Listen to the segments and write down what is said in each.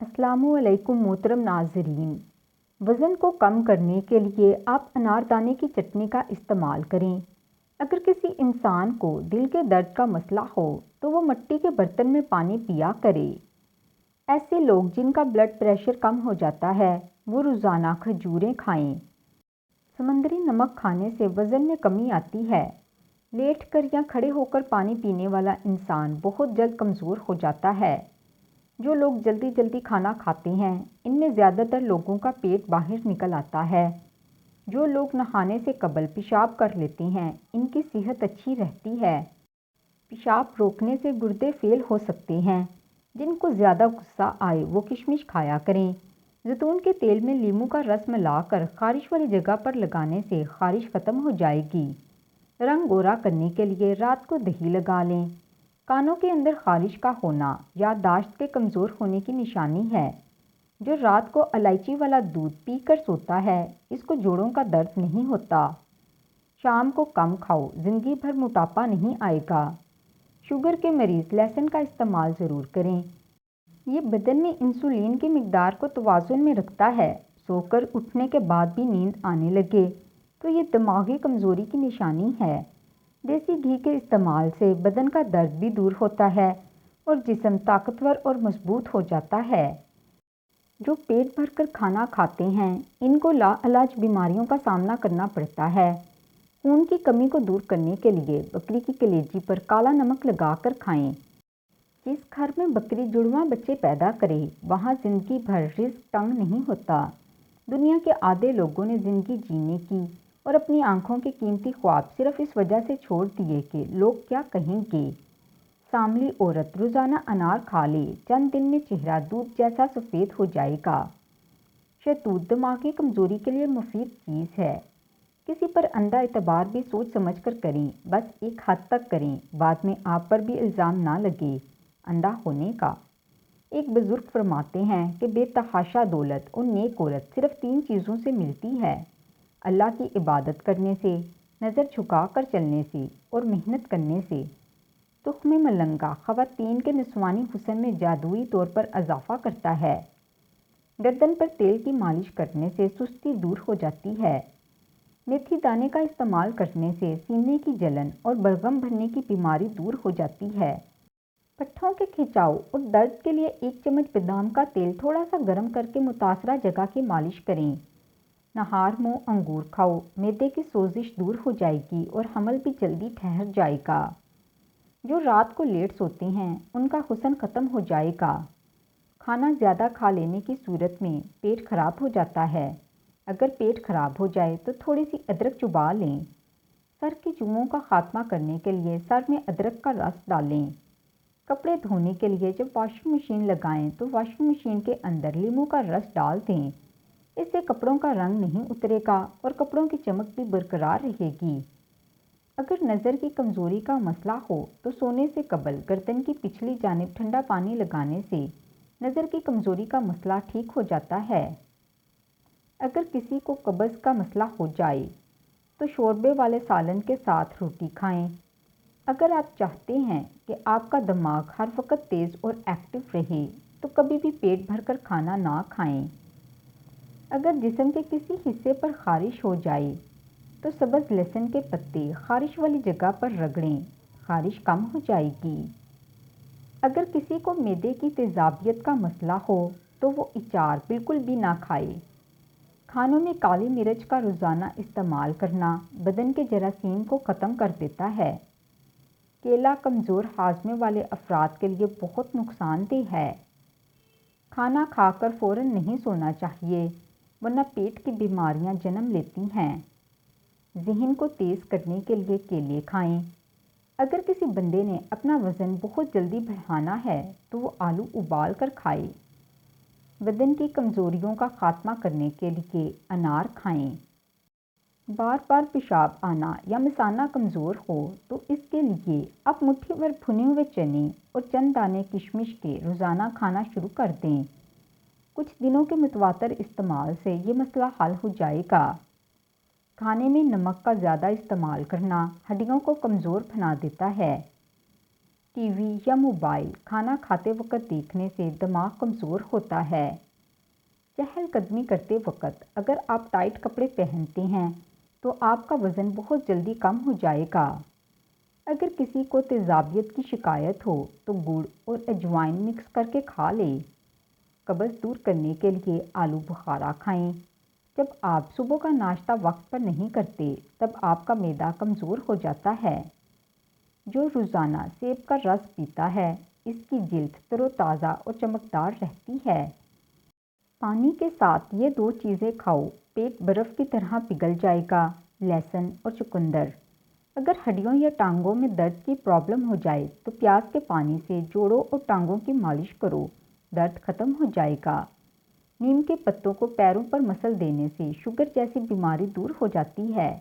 السلام علیکم محترم ناظرین۔ وزن کو کم کرنے کے لیے آپ اناردانے کی چٹنی کا استعمال کریں۔ اگر کسی انسان کو دل کے درد کا مسئلہ ہو تو وہ مٹی کے برتن میں پانی پیا کرے۔ ایسے لوگ جن کا بلڈ پریشر کم ہو جاتا ہے وہ روزانہ کھجوریں کھائیں۔ سمندری نمک کھانے سے وزن میں کمی آتی ہے۔ لیٹ کر یا کھڑے ہو کر پانی پینے والا انسان بہت جلد کمزور ہو جاتا ہے۔ جو لوگ جلدی جلدی کھانا کھاتے ہیں ان میں زیادہ تر لوگوں کا پیٹ باہر نکل آتا ہے۔ جو لوگ نہانے سے قبل پیشاب کر لیتے ہیں ان کی صحت اچھی رہتی ہے۔ پیشاب روکنے سے گردے فیل ہو سکتے ہیں۔ جن کو زیادہ غصہ آئے وہ کشمش کھایا کریں۔ زیتون کے تیل میں لیموں کا رس ملا کر خارش والی جگہ پر لگانے سے خارش ختم ہو جائے گی۔ رنگ گورا کرنے کے لیے رات کو دہی لگا لیں۔ کانوں کے اندر خارش کا ہونا یادداشت کے کمزور ہونے کی نشانی ہے۔ جو رات کو الائچی والا دودھ پی کر سوتا ہے اس کو جوڑوں کا درد نہیں ہوتا۔ شام کو کم کھاؤ، زندگی بھر موٹاپا نہیں آئے گا۔ شوگر کے مریض لہسن کا استعمال ضرور کریں۔ یہ بدن میں انسولین کی مقدار کو توازن میں رکھتا ہے۔ سو کر اٹھنے کے بعد بھی نیند آنے لگے تو یہ دماغی کمزوری کی نشانی ہے۔ دیسی گھی کے استعمال سے بدن کا درد بھی دور ہوتا ہے اور جسم طاقتور اور مضبوط ہو جاتا ہے۔ جو پیٹ بھر کر کھانا کھاتے ہیں ان کو لا علاج بیماریوں کا سامنا کرنا پڑتا ہے۔ خون کی کمی کو دور کرنے کے لیے بکری کی کلیجی پر کالا نمک لگا کر کھائیں۔ جس گھر میں بکری جڑواں بچے پیدا کرے وہاں زندگی بھر رزق تنگ نہیں ہوتا۔ دنیا کے آدھے لوگوں نے زندگی جینے کی اور اپنی آنکھوں کے قیمتی خواب صرف اس وجہ سے چھوڑ دیے کہ لوگ کیا کہیں گے۔ ساملی عورت روزانہ انار کھا لے، چند دن میں چہرہ دودھ جیسا سفید ہو جائے گا۔ شہتوت دماغی کمزوری کے لیے مفید چیز ہے۔ کسی پر اندھا اعتبار بھی سوچ سمجھ کر کریں، بس ایک حد تک کریں، بعد میں آپ پر بھی الزام نہ لگے اندھا ہونے کا۔ ایک بزرگ فرماتے ہیں کہ بے تحاشا دولت اور نیک عورت صرف 3 چیزوں سے ملتی ہے: اللہ کی عبادت کرنے سے، نظر جھکا کر چلنے سے اور محنت کرنے سے۔ تخم ملنگا خواتین کے نسوانی حسن میں جادوئی طور پر اضافہ کرتا ہے۔ گردن پر تیل کی مالش کرنے سے سستی دور ہو جاتی ہے۔ میتھی دانے کا استعمال کرنے سے سینے کی جلن اور بلغم بھرنے کی بیماری دور ہو جاتی ہے۔ پٹھوں کے کھچاؤ اور درد کے لیے 1 چمچ بادام کا تیل تھوڑا سا گرم کر کے متاثرہ جگہ کی مالش کریں۔ نہار منہ انگور کھاؤ، معدے کی سوزش دور ہو جائے گی اور حمل بھی جلدی ٹھہر جائے گا۔ جو رات کو لیٹ سوتے ہیں ان کا حسن ختم ہو جائے گا۔ کھانا زیادہ کھا لینے کی صورت میں پیٹ خراب ہو جاتا ہے۔ اگر پیٹ خراب ہو جائے تو تھوڑی سی ادرک چبا لیں۔ سر کے جوؤں کا خاتمہ کرنے کے لیے سر میں ادرک کا رس ڈالیں۔ کپڑے دھونے کے لیے جب واشنگ مشین لگائیں تو واشنگ مشین کے اندر لیموں کا رس ڈال دیں۔ اس سے کپڑوں کا رنگ نہیں اترے گا اور کپڑوں کی چمک بھی برقرار رہے گی۔ اگر نظر کی کمزوری کا مسئلہ ہو تو سونے سے قبل گردن کی پچھلی جانب ٹھنڈا پانی لگانے سے نظر کی کمزوری کا مسئلہ ٹھیک ہو جاتا ہے۔ اگر کسی کو قبض کا مسئلہ ہو جائے تو شوربے والے سالن کے ساتھ روٹی کھائیں۔ اگر آپ چاہتے ہیں کہ آپ کا دماغ ہر وقت تیز اور ایکٹیو رہے تو کبھی بھی پیٹ بھر کر کھانا نہ کھائیں۔ اگر جسم کے کسی حصے پر خارش ہو جائے تو سبز لہسن کے پتے خارش والی جگہ پر رگڑیں، خارش کم ہو جائے گی۔ اگر کسی کو معدے کی تیزابیت کا مسئلہ ہو تو وہ اچار بالکل بھی نہ کھائے۔ کھانوں میں کالی مرچ کا روزانہ استعمال کرنا بدن کے جراثیم کو ختم کر دیتا ہے۔ کیلا کمزور ہاضمے والے افراد کے لیے بہت نقصان دہ ہے۔ کھانا کھا کر فوراً نہیں سونا چاہیے ورنہ پیٹ کی بیماریاں جنم لیتی ہیں۔ ذہن کو تیز کرنے کے لیے کیلے کھائیں۔ اگر کسی بندے نے اپنا وزن بہت جلدی بڑھانا ہے تو وہ آلو ابال کر کھائے۔ بدن کی کمزوریوں کا خاتمہ کرنے کے لیے انار کھائیں۔ بار بار پیشاب آنا یا مثانہ کمزور ہو تو اس کے لیے آپ مٹھی بھر بھنے ہوئے چنے اور چند دانے کشمش کے روزانہ کھانا شروع کر دیں۔ کچھ دنوں کے متواتر استعمال سے یہ مسئلہ حل ہو جائے گا۔ کھانے میں نمک کا زیادہ استعمال کرنا ہڈیوں کو کمزور بنا دیتا ہے۔ ٹی وی یا موبائل کھانا کھاتے وقت دیکھنے سے دماغ کمزور ہوتا ہے۔ چہل قدمی کرتے وقت اگر آپ ٹائٹ کپڑے پہنتے ہیں تو آپ کا وزن بہت جلدی کم ہو جائے گا۔ اگر کسی کو تیزابیت کی شکایت ہو تو گڑ اور اجوائن مکس کر کے کھا لے۔ قبض دور کرنے کے لیے آلو بخارا کھائیں۔ جب آپ صبح کا ناشتہ وقت پر نہیں کرتے تب آپ کا معدہ کمزور ہو جاتا ہے۔ جو روزانہ سیب کا رس پیتا ہے اس کی جلد تر و تازہ اور چمکدار رہتی ہے۔ پانی کے ساتھ یہ دو چیزیں کھاؤ، پیٹ برف کی طرح پگھل جائے گا۔ لہسن اور چقندر۔ اگر ہڈیوں یا ٹانگوں میں درد کی پرابلم ہو جائے تو پیاز کے پانی سے جوڑوں اور ٹانگوں کی مالش کرو، درد ختم ہو جائے گا۔ نیم کے پتوں کو پیروں پر مسل دینے سے شوگر جیسی بیماری دور ہو جاتی ہے۔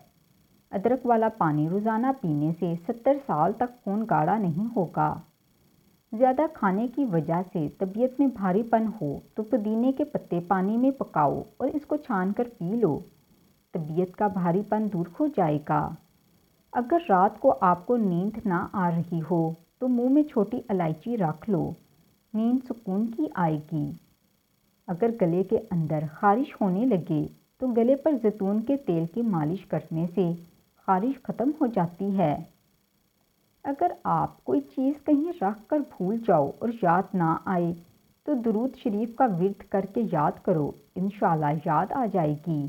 ادرک والا پانی روزانہ پینے سے 70 سال تک خون گاڑھا نہیں ہوگا۔ زیادہ کھانے کی وجہ سے طبیعت میں بھاری پن ہو تو پودینے کے پتے پانی میں پکاؤ اور اس کو چھان کر پی لو، طبیعت کا بھاری پن دور ہو جائے گا۔ اگر رات کو آپ کو نیند نہ آ رہی ہو تو منہ میں چھوٹی الائچی رکھ لو، نیند سکون کی آئے گی۔ اگر گلے کے اندر خارش ہونے لگے تو گلے پر زیتون کے تیل کی مالش کرنے سے خارش ختم ہو جاتی ہے۔ اگر آپ کوئی چیز کہیں رکھ کر بھول جاؤ اور یاد نہ آئے تو درود شریف کا ورد کر کے یاد کرو، انشاءاللہ یاد آ جائے گی۔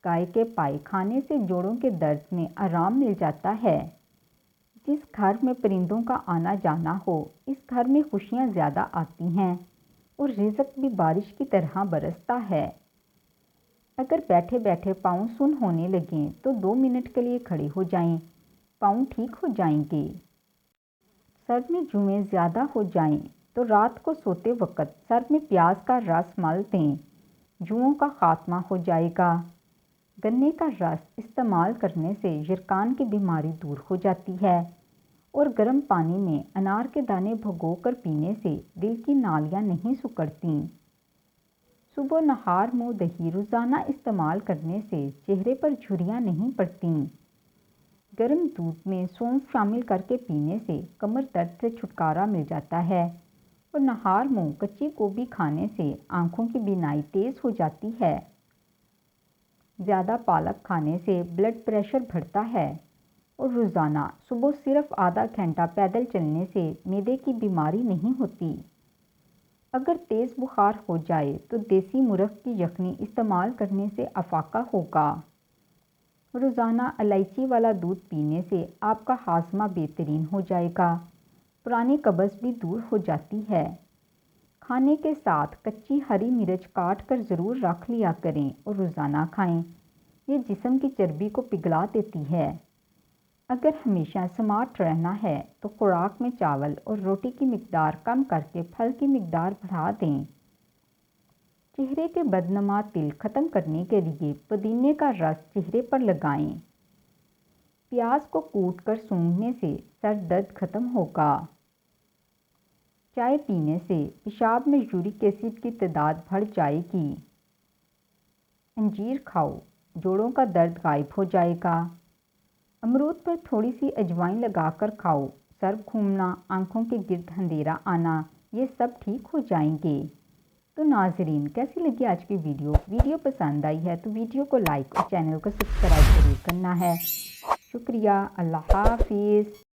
گائے کے پائے کھانے سے جوڑوں کے درد میں آرام مل جاتا ہے۔ جس گھر میں پرندوں کا آنا جانا ہو اس گھر میں خوشیاں زیادہ آتی ہیں اور رزق بھی بارش کی طرح برستا ہے۔ اگر بیٹھے بیٹھے پاؤں سن ہونے لگیں تو 2 منٹ کے لیے کھڑے ہو جائیں، پاؤں ٹھیک ہو جائیں گے۔ سر میں جوئیں زیادہ ہو جائیں تو رات کو سوتے وقت سر میں پیاز کا رس مل دیں، جوؤں کا خاتمہ ہو جائے گا۔ گنے کا رس استعمال کرنے سے یرقان کی بیماری دور ہو جاتی ہے اور گرم پانی میں انار کے دانے بھگو کر پینے سے دل کی نالیاں نہیں سکڑتیں۔ صبح نہار منہ دہی روزانہ استعمال کرنے سے چہرے پر جھریاں نہیں پڑتیں۔ گرم دودھ میں سونف شامل کر کے پینے سے کمر درد سے چھٹکارا مل جاتا ہے اور نہار منہ کچی گوبھی کھانے سے آنکھوں کی بینائی تیز ہو جاتی ہے۔ زیادہ پالک کھانے سے بلڈ پریشر بڑھتا ہے اور روزانہ صبح صرف آدھا گھنٹہ پیدل چلنے سے معدے کی بیماری نہیں ہوتی۔ اگر تیز بخار ہو جائے تو دیسی مرغ کی یخنی استعمال کرنے سے افاقہ ہوگا۔ روزانہ الائچی والا دودھ پینے سے آپ کا ہاضمہ بہترین ہو جائے گا، پرانی قبض بھی دور ہو جاتی ہے۔ کھانے کے ساتھ کچی ہری مرچ کاٹ کر ضرور رکھ لیا کریں اور روزانہ کھائیں، یہ جسم کی چربی کو پگھلا دیتی ہے۔ اگر ہمیشہ سمارٹ رہنا ہے تو خوراک میں چاول اور روٹی کی مقدار کم کر کے پھل کی مقدار بڑھا دیں۔ چہرے کے بدنما تل ختم کرنے کے لیے پودینے کا رس چہرے پر لگائیں۔ پیاز کو کوٹ کر سونگھنے سے سر درد ختم ہوگا۔ چائے پینے سے پیشاب میں یورک ایسڈ کی تعداد بڑھ جائے گی۔ انجیر کھاؤ، جوڑوں کا درد غائب ہو جائے گا۔ امرود پر تھوڑی سی اجوائن لگا کر کھاؤ، سر گھومنا، آنکھوں کے گرد اندھیرا آنا، یہ سب ٹھیک ہو جائیں گے۔ تو ناظرین، کیسی لگی آج کی ویڈیو پسند آئی ہے تو ویڈیو کو لائک اور چینل کو سبسکرائب ضرور کرنا ہے۔ شکریہ، اللہ حافظ۔